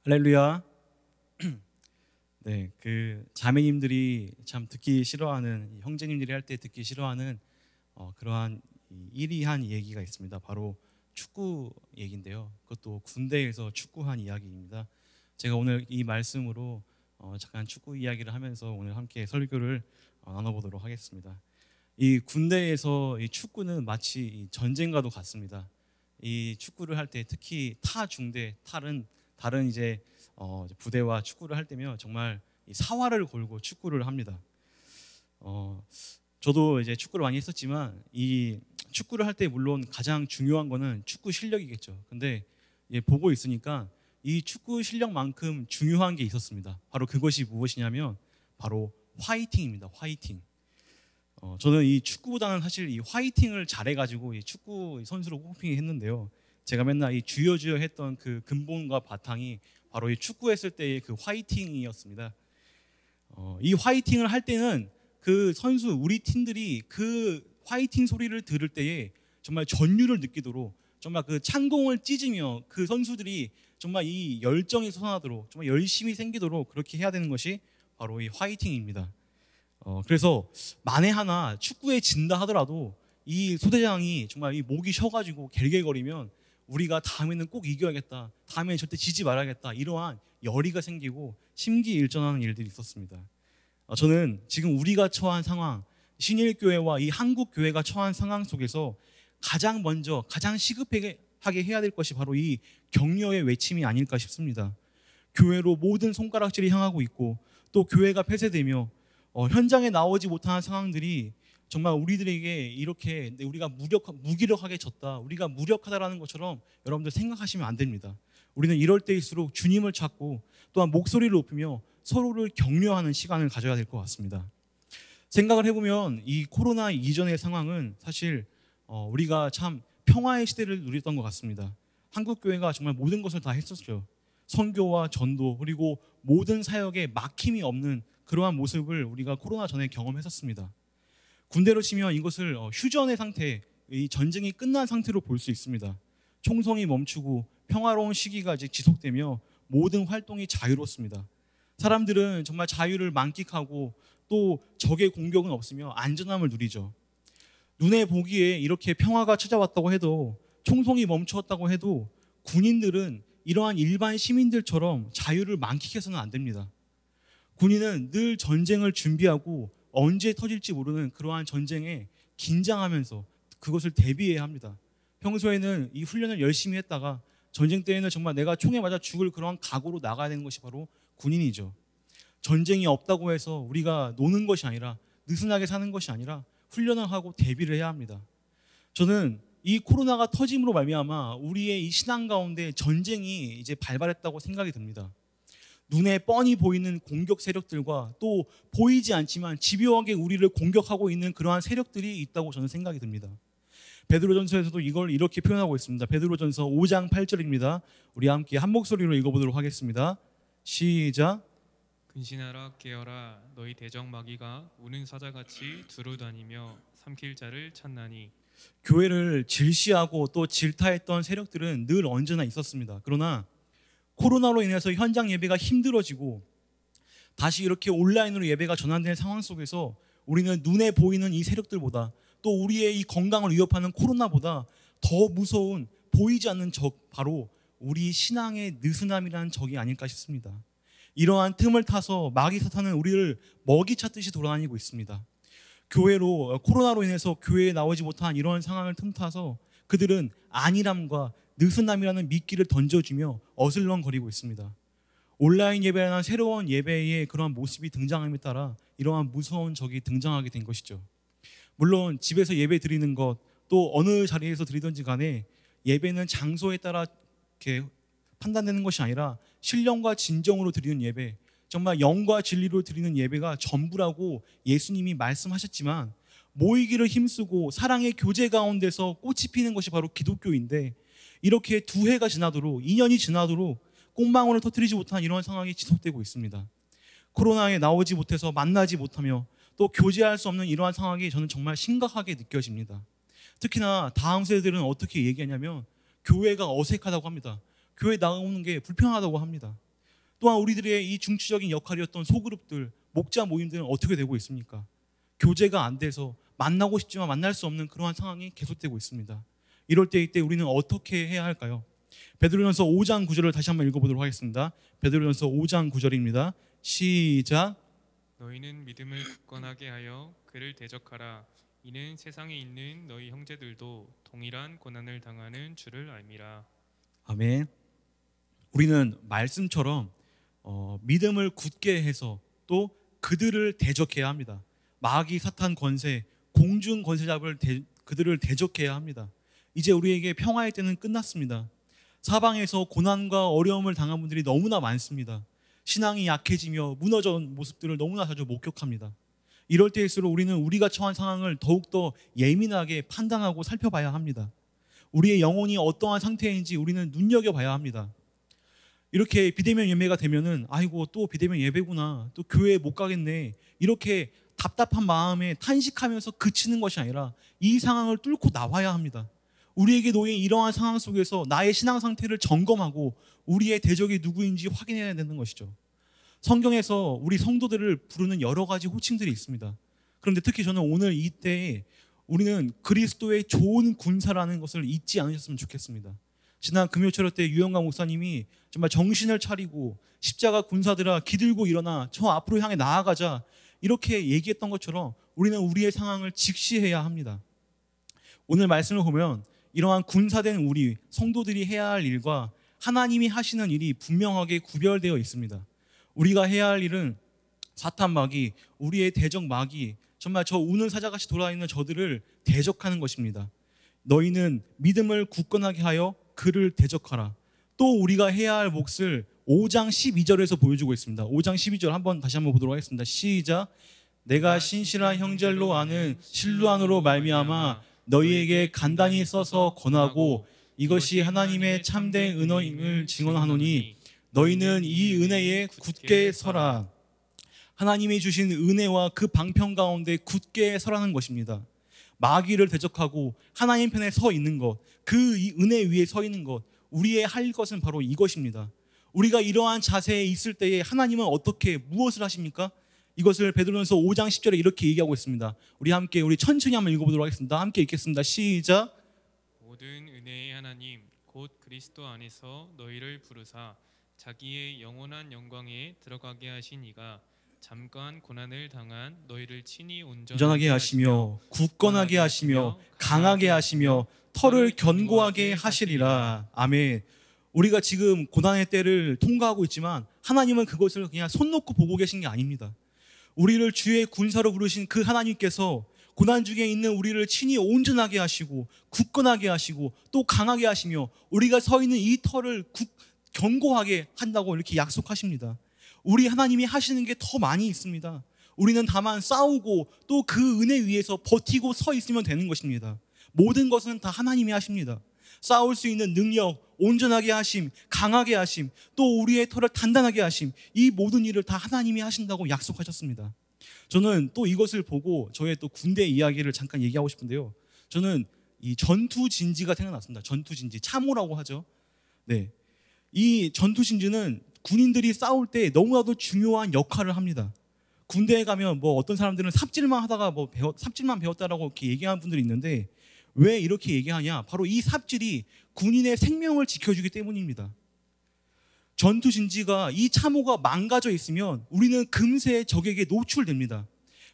할렐루야. 네, 그 자매님들이 참 듣기 싫어하는, 형제님들이 할 때 듣기 싫어하는 그러한 이리한 얘기가 있습니다. 바로 축구 얘기인데요. 그것도 군대에서 축구한 이야기입니다. 제가 오늘 이 말씀으로 잠깐 축구 이야기를 하면서 오늘 함께 설교를 나눠보도록 하겠습니다. 이 군대에서 이 축구는 마치 이 전쟁과도 같습니다. 이 축구를 할 때 특히 타 중대, 다른 이제 부대와 축구를 할 때면 정말 이 사활을 걸고 축구를 합니다. 저도 이제 축구를 많이 했었지만 이 축구를 할 때 물론 가장 중요한 거는 축구 실력이겠죠. 근데 보고 있으니까 이 축구 실력만큼 중요한 게 있었습니다. 바로 그것이 무엇이냐면 바로 화이팅입니다. 화이팅. 저는 이 축구보다는 사실 이 화이팅을 잘해가지고 이 축구 선수로 뽑히했는데요. 제가 맨날 이 주여주여 했던 그 근본과 바탕이 바로 이 축구했을 때의 그 화이팅이었습니다. 이 화이팅을 할 때는 그 선수, 우리 팀들이 그 화이팅 소리를 들을 때에 정말 전율을 느끼도록 정말 그 창공을 찢으며 그 선수들이 정말 이 열정이 솟아나도록 정말 열심히 생기도록 그렇게 해야 되는 것이 바로 이 화이팅입니다. 그래서 만에 하나 축구에 진다 하더라도 이 소대장이 정말 이 목이 쉬어가지고 갤갤거리면 우리가 다음에는 꼭 이겨야겠다, 다음에는 절대 지지 말아야겠다, 이러한 열의가 생기고 심기일전하는 일들이 있었습니다. 저는 지금 우리가 처한 상황, 신일교회와 이 한국교회가 처한 상황 속에서 가장 먼저 가장 시급하게 해야 될 것이 바로 이 격려의 외침이 아닐까 싶습니다. 교회로 모든 손가락질이 향하고 있고 또 교회가 폐쇄되며 현장에 나오지 못하는 상황들이 정말 우리들에게 이렇게 우리가 무기력하게 졌다, 우리가 무력하다라는 것처럼 여러분들 생각하시면 안 됩니다. 우리는 이럴 때일수록 주님을 찾고 또한 목소리를 높이며 서로를 격려하는 시간을 가져야 될 것 같습니다. 생각을 해보면 이 코로나 이전의 상황은 사실 우리가 참 평화의 시대를 누렸던 것 같습니다. 한국교회가 정말 모든 것을 다 했었죠. 선교와 전도 그리고 모든 사역에 막힘이 없는 그러한 모습을 우리가 코로나 전에 경험했었습니다. 군대로 치면 이것을 휴전의 상태, 이 전쟁이 끝난 상태로 볼 수 있습니다. 총성이 멈추고 평화로운 시기가 이제 지속되며 모든 활동이 자유롭습니다. 사람들은 정말 자유를 만끽하고 또 적의 공격은 없으며 안전함을 누리죠. 눈에 보기에 이렇게 평화가 찾아왔다고 해도, 총성이 멈추었다고 해도 군인들은 이러한 일반 시민들처럼 자유를 만끽해서는 안 됩니다. 군인은 늘 전쟁을 준비하고 언제 터질지 모르는 그러한 전쟁에 긴장하면서 그것을 대비해야 합니다. 평소에는 이 훈련을 열심히 했다가 전쟁 때에는 정말 내가 총에 맞아 죽을 그러한 각오로 나가야 되는 것이 바로 군인이죠. 전쟁이 없다고 해서 우리가 노는 것이 아니라, 느슨하게 사는 것이 아니라 훈련을 하고 대비를 해야 합니다. 저는 이 코로나가 터짐으로 말미암아 우리의 이 신앙 가운데 전쟁이 이제 발발했다고 생각이 듭니다. 눈에 뻔히 보이는 공격 세력들과 또 보이지 않지만 집요하게 우리를 공격하고 있는 그러한 세력들이 있다고 저는 생각이 듭니다. 베드로전서에서도 이걸 이렇게 표현하고 있습니다. 베드로전서 5장 8절입니다. 우리 함께 한 목소리로 읽어보도록 하겠습니다. 시작. 근신하라 깨어라 너희 대적 마귀가 우는 사자같이 두루 다니며 삼킬 자를 찾나니. 교회를 질시하고 또 질타했던 세력들은 늘 언제나 있었습니다. 그러나 코로나로 인해서 현장 예배가 힘들어지고 다시 이렇게 온라인으로 예배가 전환되는 상황 속에서 우리는 눈에 보이는 이 세력들보다 또 우리의 이 건강을 위협하는 코로나보다 더 무서운 보이지 않는 적, 바로 우리 신앙의 느슨함이라는 적이 아닐까 싶습니다. 이러한 틈을 타서 마귀 사탄은 우리를 먹이 찾듯이 돌아다니고 있습니다. 교회로, 코로나로 인해서 교회에 나오지 못한 이러한 상황을 틈타서 그들은 안일함과 느슨함이라는 미끼를 던져주며 어슬렁거리고 있습니다. 온라인 예배라는 새로운 예배의 그러한 모습이 등장함에 따라 이러한 무서운 적이 등장하게 된 것이죠. 물론 집에서 예배 드리는 것, 또 어느 자리에서 드리든지 간에 예배는 장소에 따라 이렇게 판단되는 것이 아니라 신령과 진정으로 드리는 예배, 정말 영과 진리로 드리는 예배가 전부라고 예수님이 말씀하셨지만, 모이기를 힘쓰고 사랑의 교제 가운데서 꽃이 피는 것이 바로 기독교인데, 이렇게 2해가 지나도록, 2년이 지나도록 꽃망울을 터뜨리지 못한 이런 상황이 지속되고 있습니다. 코로나에 나오지 못해서 만나지 못하며 또 교제할 수 없는 이러한 상황이 저는 정말 심각하게 느껴집니다. 특히나 다음 세대들은 어떻게 얘기하냐면 교회가 어색하다고 합니다. 교회 나오는 게 불편하다고 합니다. 또한 우리들의 이 중추적인 역할이었던 소그룹들, 목자 모임들은 어떻게 되고 있습니까? 교제가 안 돼서 만나고 싶지만 만날 수 없는 그러한 상황이 계속되고 있습니다. 이럴 때 우리는 어떻게 해야 할까요? 베드로전서 5장 9절을 다시 한번 읽어보도록 하겠습니다. 베드로전서 5장 9절입니다. 시작. 너희는 믿음을 굳건하게 하여 그를 대적하라. 이는 세상에 있는 너희 형제들도 동일한 고난을 당하는 줄을 알미라. 아멘. 우리는 말씀처럼 믿음을 굳게 해서 또 그들을 대적해야 합니다. 마귀, 사탄 권세, 공중 권세잡을 그들을 대적해야 합니다. 이제 우리에게 평화의 때는 끝났습니다. 사방에서 고난과 어려움을 당한 분들이 너무나 많습니다. 신앙이 약해지며 무너진 모습들을 너무나 자주 목격합니다. 이럴 때일수록 우리는 우리가 처한 상황을 더욱더 예민하게 판단하고 살펴봐야 합니다. 우리의 영혼이 어떠한 상태인지 우리는 눈여겨봐야 합니다. 이렇게 비대면 예배가 되면은 아이고 또 비대면 예배구나, 또 교회 못 가겠네, 이렇게 답답한 마음에 탄식하면서 그치는 것이 아니라 이 상황을 뚫고 나와야 합니다. 우리에게 놓인 이러한 상황 속에서 나의 신앙 상태를 점검하고 우리의 대적이 누구인지 확인해야 되는 것이죠. 성경에서 우리 성도들을 부르는 여러 가지 호칭들이 있습니다. 그런데 특히 저는 오늘 이때에 우리는 그리스도의 좋은 군사라는 것을 잊지 않으셨으면 좋겠습니다. 지난 금요철회 때 유영광 목사님이 정말 정신을 차리고 십자가 군사들아 기들고 일어나 저 앞으로 향해 나아가자, 이렇게 얘기했던 것처럼 우리는 우리의 상황을 직시해야 합니다. 오늘 말씀을 보면 이러한 군사된 우리 성도들이 해야 할 일과 하나님이 하시는 일이 분명하게 구별되어 있습니다. 우리가 해야 할 일은 사탄 마귀, 우리의 대적 마귀, 정말 저 우는 사자같이 돌아있는 저들을 대적하는 것입니다. 너희는 믿음을 굳건하게 하여 그를 대적하라. 또 우리가 해야 할 몫을 5장 12절에서 보여주고 있습니다. 5장 12절 다시 한번 보도록 하겠습니다. 시작. 내가 신실한 형제로 아는 실루안으로 말미암아 너희에게 간단히 써서 권하고 이것이 하나님의 참된 은혜임을 증언하노니 너희는 이 은혜에 굳게 서라. 하나님이 주신 은혜와 그 방편 가운데 굳게 서라는 것입니다. 마귀를 대적하고 하나님 편에 서 있는 것, 그 은혜 위에 서 있는 것, 우리의 할 것은 바로 이것입니다. 우리가 이러한 자세에 있을 때에 하나님은 어떻게 무엇을 하십니까? 이것을 베드로전서 5장 10절에 이렇게 얘기하고 있습니다. 우리 천천히 한번 읽어보도록 하겠습니다. 함께 읽겠습니다. 시작. 모든 은혜의 하나님 곧 그리스도 안에서 너희를 부르사 자기의 영원한 영광에 들어가게 하신 이가 잠깐 고난을 당한 너희를 친히 온전하게 하시며 굳건하게 하시며 강하게 하시며 털을 견고하게 하시리라. 아멘. 우리가 지금 고난의 때를 통과하고 있지만 하나님은 그것을 그냥 손 놓고 보고 계신 게 아닙니다. 우리를 주의 군사로 부르신 그 하나님께서 고난 중에 있는 우리를 친히 온전하게 하시고 굳건하게 하시고 또 강하게 하시며 우리가 서 있는 이 털을 견고하게 한다고 이렇게 약속하십니다. 우리 하나님이 하시는 게 더 많이 있습니다. 우리는 다만 싸우고 또 그 은혜 위에서 버티고 서 있으면 되는 것입니다. 모든 것은 다 하나님이 하십니다. 싸울 수 있는 능력, 온전하게 하심, 강하게 하심, 또 우리의 털을 단단하게 하심, 이 모든 일을 다 하나님이 하신다고 약속하셨습니다. 저는 또 이것을 보고 저의 또 군대 이야기를 잠깐 얘기하고 싶은데요. 저는 이 전투진지가 생각났습니다. 전투진지, 참호라고 하죠. 네, 이 전투진지는 군인들이 싸울 때 너무나도 중요한 역할을 합니다. 군대에 가면 어떤 사람들은 삽질만 하다가 삽질만 배웠다라고 이렇게 얘기하는 분들이 있는데 왜 이렇게 얘기하냐? 바로 이 삽질이 군인의 생명을 지켜주기 때문입니다. 전투진지가 이 참호가 망가져 있으면 우리는 금세 적에게 노출됩니다.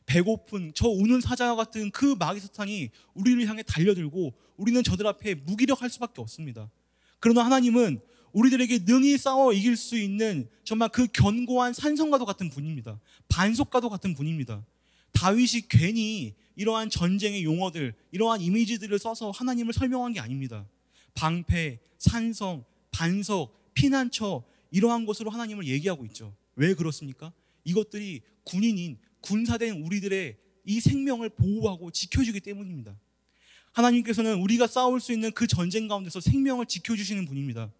배고픈 저 우는 사자와 같은 그 마귀사탄이 우리를 향해 달려들고 우리는 저들 앞에 무기력할 수밖에 없습니다. 그러나 하나님은 우리들에게 능히 싸워 이길 수 있는 정말 그 견고한 산성과도 같은 분입니다. 반석과도 같은 분입니다. 다윗이 괜히 이러한 전쟁의 용어들, 이러한 이미지들을 써서 하나님을 설명한 게 아닙니다. 방패, 산성, 반석, 피난처, 이러한 것으로 하나님을 얘기하고 있죠. 왜 그렇습니까? 이것들이 군인인 군사된 우리들의 이 생명을 보호하고 지켜주기 때문입니다. 하나님께서는 우리가 싸울 수 있는 그 전쟁 가운데서 생명을 지켜주시는 분입니다.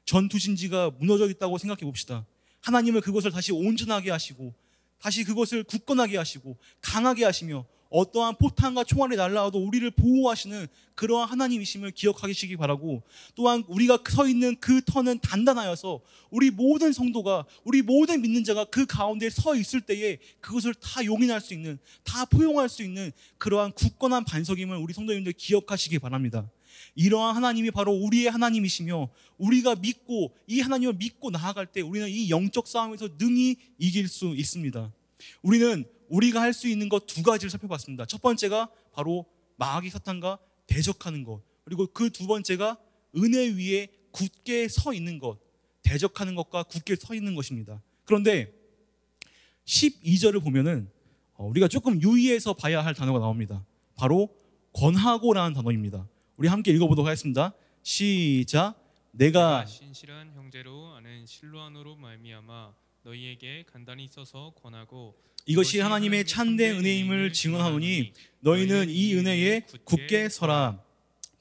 전투진지가 무너져 있다고 생각해 봅시다. 하나님은 그것을 다시 온전하게 하시고 다시 그것을 굳건하게 하시고 강하게 하시며 어떠한 포탄과 총알이 날라와도 우리를 보호하시는 그러한 하나님이심을 기억하시기 바라고, 또한 우리가 서 있는 그 터는 단단하여서 우리 모든 성도가, 우리 모든 믿는 자가 그 가운데 서 있을 때에 그것을 다 용인할 수 있는, 다 포용할 수 있는 그러한 굳건한 반석임을 우리 성도님들 기억하시기 바랍니다. 이러한 하나님이 바로 우리의 하나님이시며, 우리가 믿고 이 하나님을 믿고 나아갈 때 우리는 이 영적 싸움에서 능히 이길 수 있습니다. 우리는 우리가 할 수 있는 것 두 가지를 살펴봤습니다. 첫 번째가 바로 마귀 사탄과 대적하는 것, 그리고 그 두 번째가 은혜 위에 굳게 서 있는 것, 대적하는 것과 굳게 서 있는 것입니다. 그런데 12절을 보면은 우리가 조금 유의해서 봐야 할 단어가 나옵니다. 바로 권하고라는 단어입니다. 우리 함께 읽어보도록 하겠습니다. 시작. 내가 신실한 형제로 아는 실로안으로 말미암아 너희에게 간단히 써서 권하고, 이것이 하나님의 참된 은혜임을 증언하노니 너희는 이 은혜에 굳게 서라.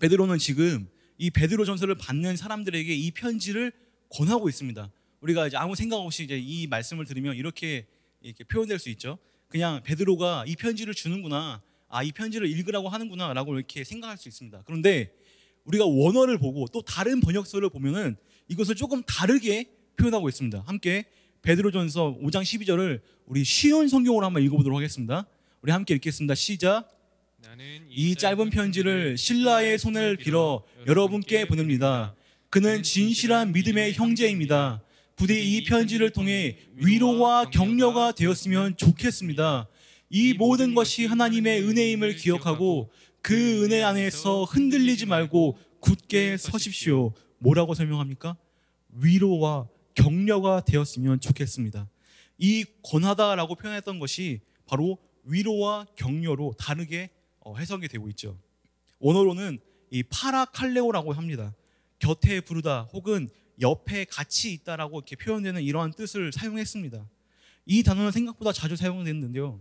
베드로는 지금 이 베드로 전서를 받는 사람들에게 이 편지를 권하고 있습니다. 우리가 이제 아무 생각 없이 이제 이 말씀을 들으면 이렇게 표현될 수 있죠. 그냥 베드로가 이 편지를 주는구나, 이 편지를 읽으라고 하는구나라고 이렇게 생각할 수 있습니다. 그런데 우리가 원어를 보고 또 다른 번역서를 보면은 이것을 조금 다르게 표현하고 있습니다. 함께 베드로전서 5장 12절을 우리 쉬운 성경으로 한번 읽어보도록 하겠습니다. 우리 함께 읽겠습니다. 시작. 나는 이 짧은 편지를 신라의 손을 빌어 여러분께 보냅니다. 그는 진실한 믿음의 형제입니다. 부디 이 편지를 통해 위로와 격려가 되었으면 좋겠습니다. 이 모든 것이 하나님의 은혜임을 기억하고 그 은혜 안에서 흔들리지 말고 굳게 서십시오. 뭐라고 설명합니까? 위로와 격려가 되었으면 좋겠습니다. 이 권하다라고 표현했던 것이 바로 위로와 격려로 다르게 해석이 되고 있죠. 원어로는 이 파라칼레오라고 합니다. 곁에 부르다 혹은 옆에 같이 있다라고 이렇게 표현되는 이러한 뜻을 사용했습니다. 이 단어는 생각보다 자주 사용되는데요.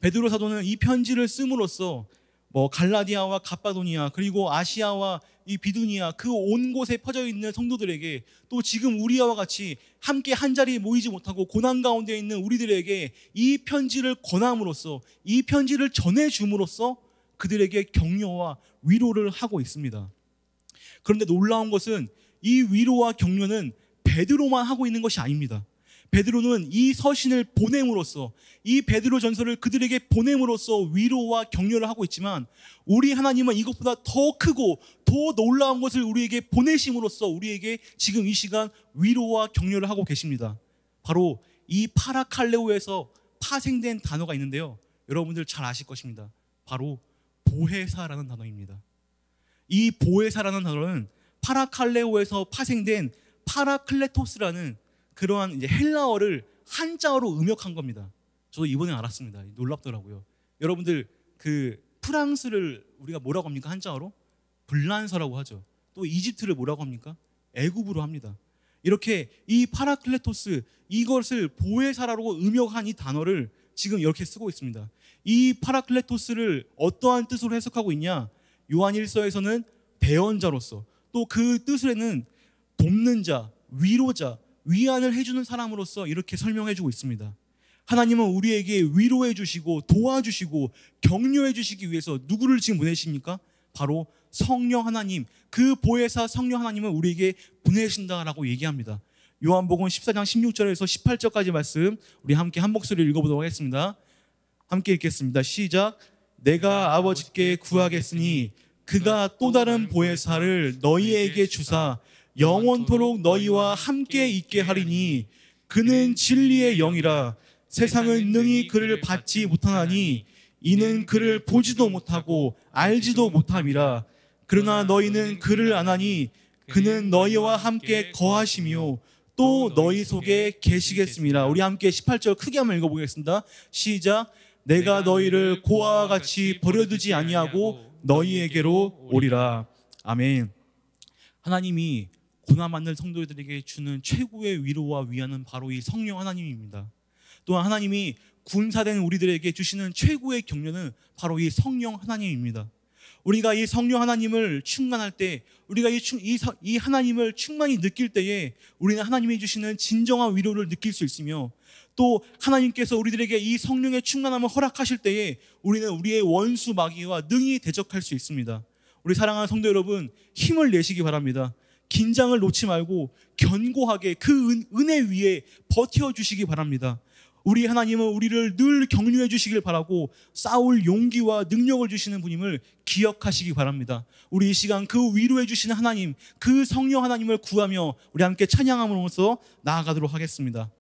베드로 사도는 이 편지를 씀으로써 갈라디아와 갑바도니아, 그리고 아시아와 이 비두니아, 그 온 곳에 퍼져 있는 성도들에게, 또 지금 우리와 같이 함께 한 자리에 모이지 못하고 고난 가운데 있는 우리들에게 이 편지를 권함으로써, 이 편지를 전해줌으로써 그들에게 격려와 위로를 하고 있습니다. 그런데 놀라운 것은 이 위로와 격려는 베드로만 하고 있는 것이 아닙니다. 베드로는 이 서신을 보냄으로써, 이 베드로 전서를 그들에게 보냄으로써 위로와 격려를 하고 있지만, 우리 하나님은 이것보다 더 크고 더 놀라운 것을 우리에게 보내심으로써 우리에게 지금 이 시간 위로와 격려를 하고 계십니다. 바로 이 파라칼레오에서 파생된 단어가 있는데요, 여러분들 잘 아실 것입니다. 바로 보혜사라는 단어입니다. 이 보혜사라는 단어는 파라칼레오에서 파생된 파라클레토스라는 그러한 이제 헬라어를 한자어로 음역한 겁니다. 저도 이번에 알았습니다. 놀랍더라고요. 여러분들 그 프랑스를 우리가 뭐라고 합니까? 한자어로? 불란서라고 하죠. 또 이집트를 뭐라고 합니까? 애굽으로 합니다. 이렇게 이 파라클레토스, 이것을 보혜사라고 음역한 이 단어를 지금 이렇게 쓰고 있습니다. 이 파라클레토스를 어떠한 뜻으로 해석하고 있냐? 요한 1서에서는 대언자로서, 또 그 뜻에는 돕는 자, 위로자, 위안을 해주는 사람으로서 이렇게 설명해주고 있습니다. 하나님은 우리에게 위로해 주시고 도와주시고 격려해 주시기 위해서 누구를 지금 보내십니까? 바로 성령 하나님, 그 보혜사 성령 하나님을 우리에게 보내신다라고 얘기합니다. 요한복음 14장 16절에서 18절까지 말씀 우리 함께 한 목소리를 읽어보도록 하겠습니다. 함께 읽겠습니다. 시작. 내가 아버지께 구하겠으니 그가 또 다른 보혜사를 너희에게 주사 영원토록 너희와 함께 있게 하리니 그는 진리의 영이라. 세상은 능히 그를 받지 못하나니 이는 그를 보지도 못하고 알지도 못함이라. 그러나 너희는 그를 아나니 그는 너희와 함께 거하시며 또 너희 속에 계시겠습니다. 우리 함께 18절 크게 한번 읽어보겠습니다. 시작. 내가 너희를 고아와 같이 버려두지 아니하고 너희에게로 오리라. 아멘. 하나님이 고난받는 성도들에게 주는 최고의 위로와 위안은 바로 이 성령 하나님입니다. 또한 하나님이 군사된 우리들에게 주시는 최고의 격려는 바로 이 성령 하나님입니다. 우리가 이 성령 하나님을 충만할 때, 우리가 이 하나님을 충만히 느낄 때에 우리는 하나님이 주시는 진정한 위로를 느낄 수 있으며, 또 하나님께서 우리들에게 이 성령의 충만함을 허락하실 때에 우리는 우리의 원수 마귀와 능히 대적할 수 있습니다. 우리 사랑하는 성도 여러분, 힘을 내시기 바랍니다. 긴장을 놓지 말고 견고하게 그 은혜 위에 버텨주시기 바랍니다. 우리 하나님은 우리를 늘 격려해 주시길 바라고 싸울 용기와 능력을 주시는 분임을 기억하시기 바랍니다. 우리 이 시간 그 위로해 주시는 하나님, 그 성령 하나님을 구하며 우리 함께 찬양함으로써 나아가도록 하겠습니다.